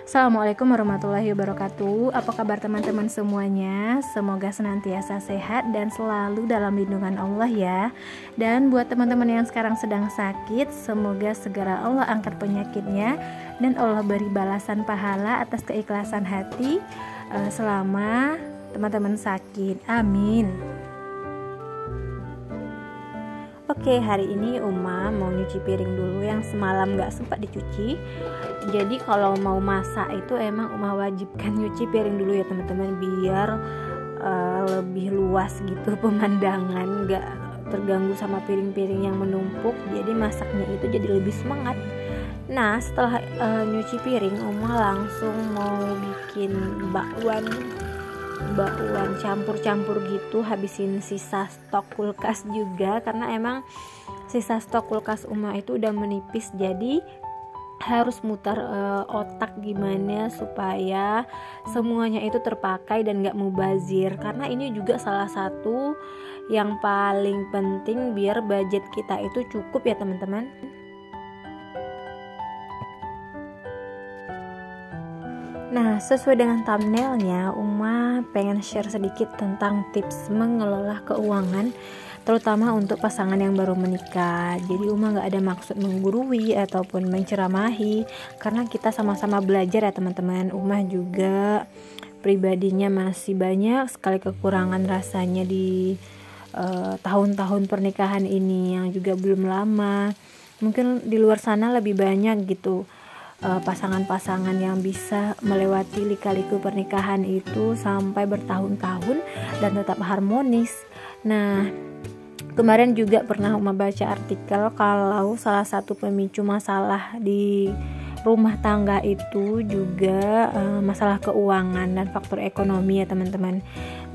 Assalamualaikum warahmatullahi wabarakatuh. Apa kabar teman-teman semuanya? Semoga senantiasa sehat dan selalu dalam lindungan Allah ya. Dan buat teman-teman yang sekarang sedang sakit, semoga segera Allah angkat penyakitnya dan Allah beri balasan pahala atas keikhlasan hati selama teman-teman sakit. Amin. Oke, hari ini Uma mau nyuci piring dulu yang semalam gak sempat dicuci. Jadi kalau mau masak itu emang Uma wajibkan nyuci piring dulu ya teman-teman, biar lebih luas gitu pemandangan, gak terganggu sama piring-piring yang menumpuk. Jadi masaknya itu jadi lebih semangat. Nah, setelah nyuci piring, Uma langsung mau bikin bakwan campur-campur gitu, habisin sisa stok kulkas juga, karena emang sisa stok kulkas Uma itu udah menipis, jadi harus mutar otak gimana supaya semuanya itu terpakai dan gak mubazir, karena ini juga salah satu yang paling penting biar budget kita itu cukup ya teman-teman. Nah, sesuai dengan thumbnailnya, Uma pengen share sedikit tentang tips mengelola keuangan, terutama untuk pasangan yang baru menikah. Jadi Uma gak ada maksud menggurui ataupun menceramahi, karena kita sama-sama belajar ya teman-teman. Uma juga pribadinya masih banyak sekali kekurangan rasanya di tahun-tahun pernikahan ini yang juga belum lama. Mungkin di luar sana lebih banyak gitu pasangan-pasangan yang bisa melewati lika-liku pernikahan itu sampai bertahun-tahun dan tetap harmonis. Nah, kemarin juga pernah Uma baca artikel kalau salah satu pemicu masalah di rumah tangga itu juga masalah keuangan dan faktor ekonomi ya teman-teman.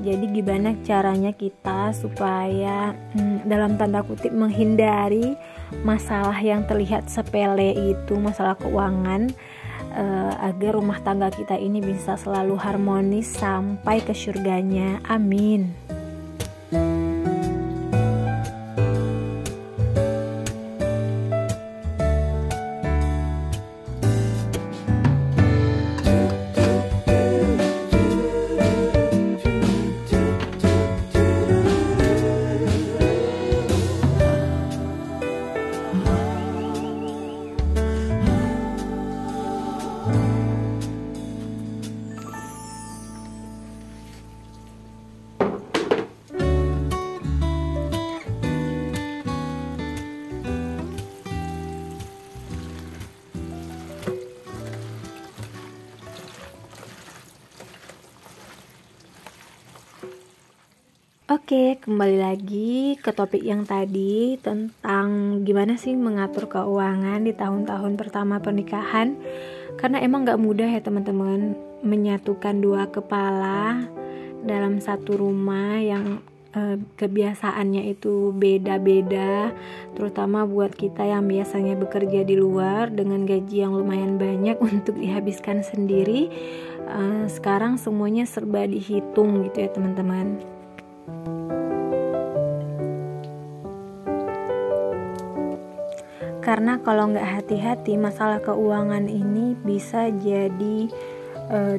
Jadi gimana caranya kita supaya dalam tanda kutip menghindari masalah yang terlihat sepele itu, masalah keuangan, agar rumah tangga kita ini bisa selalu harmonis sampai ke surganya. Amin. Oke, kembali lagi ke topik yang tadi tentang gimana sih mengatur keuangan di tahun-tahun pertama pernikahan. Karena emang gak mudah ya teman-teman menyatukan dua kepala dalam satu rumah yang kebiasaannya itu beda-beda, terutama buat kita yang biasanya bekerja di luar dengan gaji yang lumayan banyak untuk dihabiskan sendiri. Sekarang semuanya serba dihitung gitu ya teman-teman. Karena kalau nggak hati-hati, masalah keuangan ini bisa jadi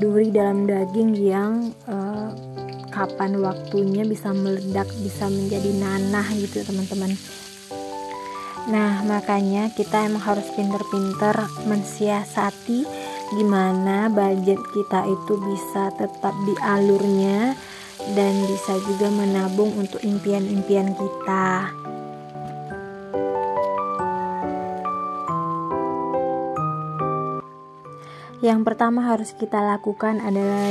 duri dalam daging yang kapan waktunya bisa meledak, bisa menjadi nanah gitu teman-teman. Nah, makanya kita emang harus pinter-pinter mensiasati gimana budget kita itu bisa tetap di alurnya dan bisa juga menabung untuk impian-impian kita. Yang pertama harus kita lakukan adalah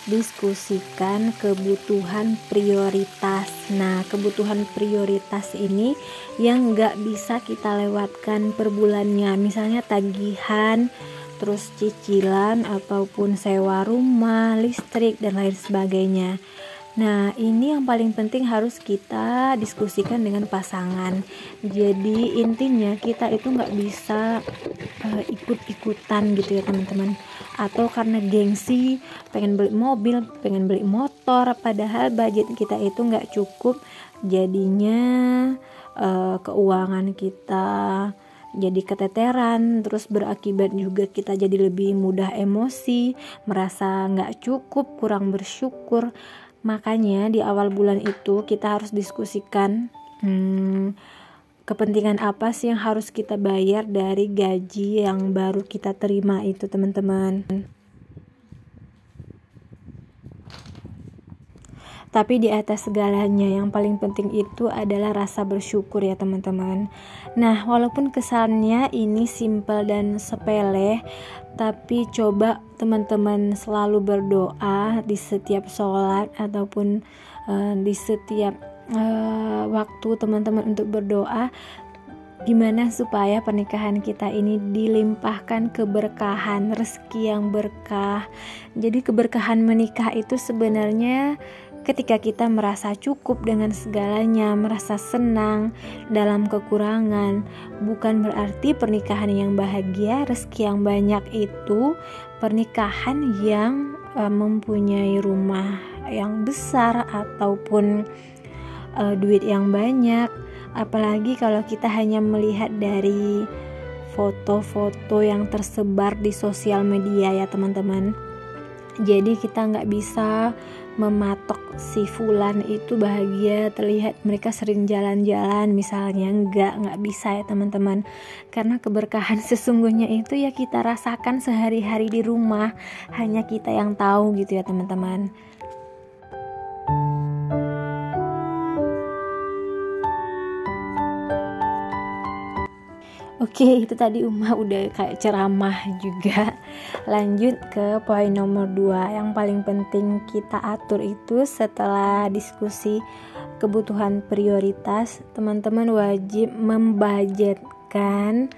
diskusikan kebutuhan prioritas. Nah, kebutuhan prioritas ini yang gak bisa kita lewatkan per bulannya, misalnya tagihan, terus cicilan ataupun sewa rumah, listrik dan lain sebagainya. Nah, ini yang paling penting harus kita diskusikan dengan pasangan. Jadi intinya kita itu nggak bisa ikut-ikutan gitu ya teman-teman. Atau karena gengsi pengen beli mobil, pengen beli motor, padahal budget kita itu nggak cukup. Jadinya keuangan kita jadi keteteran, terus berakibat juga kita jadi lebih mudah emosi, merasa nggak cukup, kurang bersyukur. Makanya di awal bulan itu kita harus diskusikan kepentingan apa sih yang harus kita bayar dari gaji yang baru kita terima itu, teman-teman. Tapi di atas segalanya yang paling penting itu adalah rasa bersyukur ya teman-teman. Nah, walaupun kesannya ini simpel dan sepele, tapi coba teman-teman selalu berdoa di setiap sholat ataupun di setiap waktu teman-teman untuk berdoa, gimana supaya pernikahan kita ini dilimpahkan keberkahan, rezeki yang berkah. Jadi keberkahan menikah itu sebenarnya ketika kita merasa cukup dengan segalanya, merasa senang dalam kekurangan. Bukan berarti pernikahan yang bahagia, rezeki yang banyak itu pernikahan yang mempunyai rumah yang besar ataupun duit yang banyak. Apalagi kalau kita hanya melihat dari foto-foto yang tersebar di sosial media ya teman-teman. Jadi kita nggak bisa mematok si fulan itu bahagia, terlihat mereka sering jalan-jalan misalnya. Nggak bisa ya teman-teman, karena keberkahan sesungguhnya itu ya kita rasakan sehari-hari di rumah, hanya kita yang tahu gitu ya teman-teman. Oke, itu tadi Uma udah kayak ceramah juga. Lanjut ke poin nomor 2. Yang paling penting kita atur itu setelah diskusi kebutuhan prioritas, teman-teman wajib membudgetkan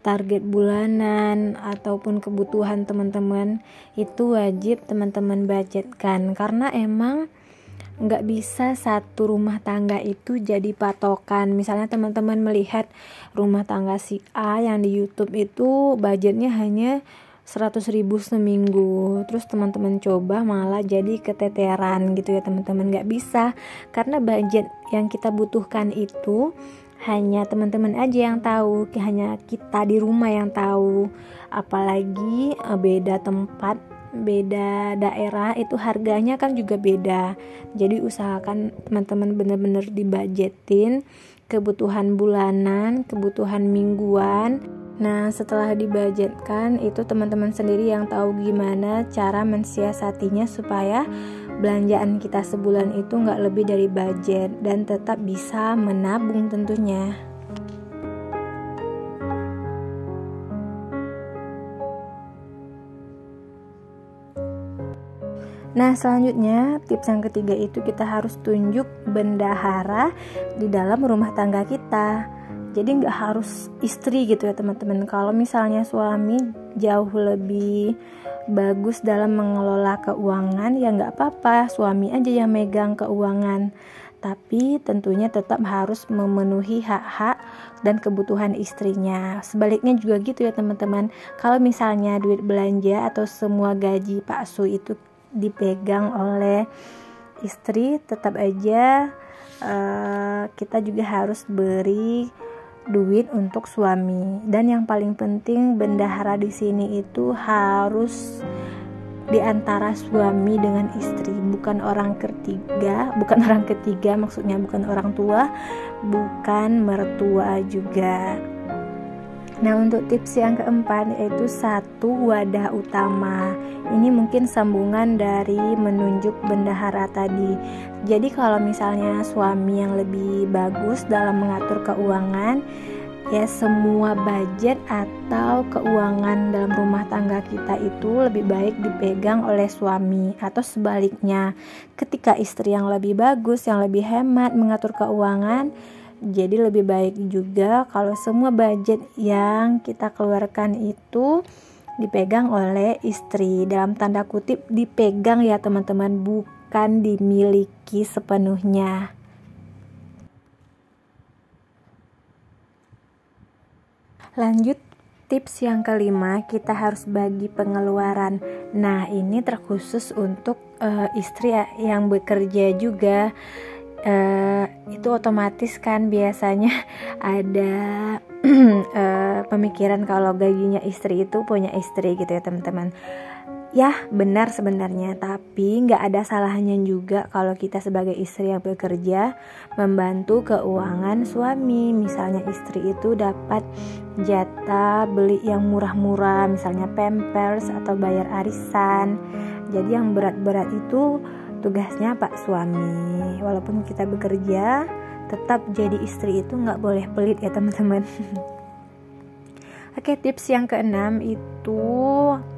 target bulanan ataupun kebutuhan teman-teman. Itu wajib teman-teman budgetkan, karena emang nggak bisa satu rumah tangga itu jadi patokan. Misalnya teman-teman melihat rumah tangga si A yang di YouTube itu budgetnya hanya 100.000 seminggu, terus teman-teman coba malah jadi keteteran gitu ya teman-teman. Nggak bisa, karena budget yang kita butuhkan itu hanya teman-teman aja yang tahu, hanya kita di rumah yang tahu. Apalagi beda tempat, beda daerah, itu harganya kan juga beda. Jadi usahakan teman-teman benar-benar dibudgetin kebutuhan bulanan, kebutuhan mingguan. Nah, setelah dibudgetkan itu teman-teman sendiri yang tahu gimana cara mensiasatinya supaya belanjaan kita sebulan itu nggak lebih dari budget dan tetap bisa menabung tentunya. Nah, selanjutnya tips yang ketiga itu kita harus tunjuk bendahara di dalam rumah tangga kita. Jadi nggak harus istri gitu ya teman-teman. Kalau misalnya suami jauh lebih bagus dalam mengelola keuangan, ya nggak apa-apa, suami aja yang megang keuangan. Tapi tentunya tetap harus memenuhi hak-hak dan kebutuhan istrinya. Sebaliknya juga gitu ya teman-teman. Kalau misalnya duit belanja atau semua gaji Pak Su itu dipegang oleh istri, tetap aja kita juga harus beri duit untuk suami. Dan yang paling penting bendahara di sini itu harus di antara suami dengan istri, bukan orang ketiga, maksudnya bukan orang tua, bukan mertua juga. Nah, untuk tips yang keempat yaitu 1 wadah utama. Ini mungkin sambungan dari menunjuk bendahara tadi. Jadi kalau misalnya suami yang lebih bagus dalam mengatur keuangan, ya semua budget atau keuangan dalam rumah tangga kita itu lebih baik dipegang oleh suami. Atau sebaliknya, ketika istri yang lebih bagus, yang lebih hemat mengatur keuangan, jadi lebih baik juga kalau semua budget yang kita keluarkan itu dipegang oleh istri. Dalam tanda kutip dipegang ya teman-teman, bukan dimiliki sepenuhnya. Lanjut tips yang kelima, kita harus bagi pengeluaran. Nah, ini terkhusus untuk istri yang bekerja juga. Itu otomatis kan biasanya ada pemikiran kalau gajinya istri itu punya istri gitu ya teman-teman. Ya benar sebenarnya, tapi nggak ada salahnya juga kalau kita sebagai istri yang bekerja membantu keuangan suami. Misalnya istri itu dapat jatah beli yang murah-murah, misalnya pampers atau bayar arisan. Jadi yang berat-berat itu tugasnya Pak suami. Walaupun kita bekerja, tetap jadi istri itu nggak boleh pelit ya teman-teman. Oke, tips yang keenam itu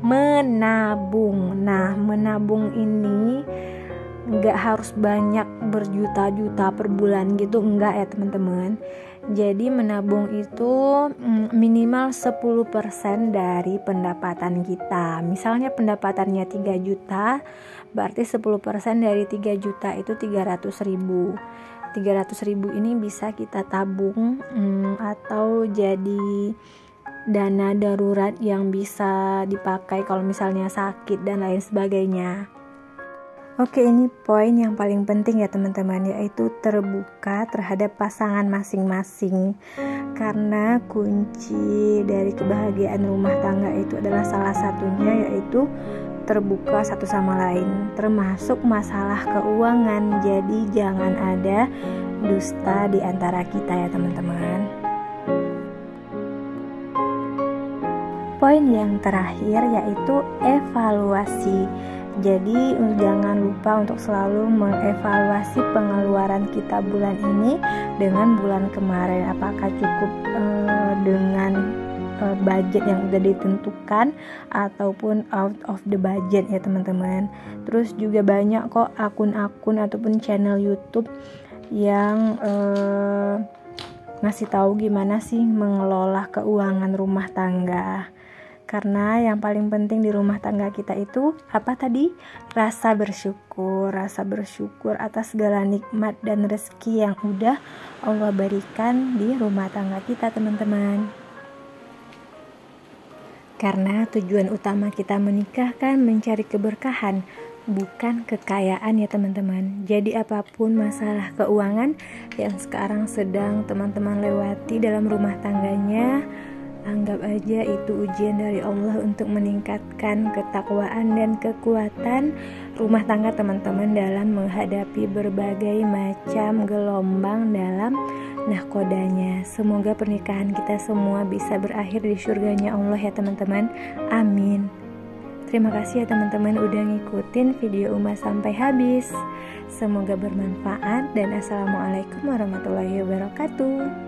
menabung. Nah, menabung ini nggak harus banyak berjuta-juta per bulan gitu, enggak ya teman-teman. Jadi menabung itu minimal 10% dari pendapatan kita. Misalnya pendapatannya 3 juta, berarti 10% dari 3 juta itu 300.000. 300.000 ini bisa kita tabung atau jadi dana darurat yang bisa dipakai kalau misalnya sakit dan lain sebagainya. Oke, ini poin yang paling penting ya teman-teman, yaitu terbuka terhadap pasangan masing-masing. Karena kunci dari kebahagiaan rumah tangga itu adalah salah satunya yaitu terbuka satu sama lain, termasuk masalah keuangan. Jadi jangan ada dusta di antara kita ya teman-teman. Poin yang terakhir yaitu evaluasi. Jadi jangan lupa untuk selalu mengevaluasi pengeluaran kita bulan ini dengan bulan kemarin. Apakah cukup dengan budget yang udah ditentukan ataupun out of the budget ya teman-teman. Terus juga banyak kok akun-akun ataupun channel YouTube yang ngasih tahu gimana sih mengelola keuangan rumah tangga. Karena yang paling penting di rumah tangga kita itu apa tadi? Rasa bersyukur atas segala nikmat dan rezeki yang udah Allah berikan di rumah tangga kita teman-teman. Karena tujuan utama kita menikah kan mencari keberkahan, bukan kekayaan ya teman-teman. Jadi apapun masalah keuangan yang sekarang sedang teman-teman lewati dalam rumah tangganya, anggap aja itu ujian dari Allah untuk meningkatkan ketakwaan dan kekuatan rumah tangga teman-teman dalam menghadapi berbagai macam gelombang dalam nahkodanya. Semoga pernikahan kita semua bisa berakhir di surganya Allah ya teman-teman. Amin. Terima kasih ya teman-teman udah ngikutin video Uma sampai habis. Semoga bermanfaat dan assalamualaikum warahmatullahi wabarakatuh.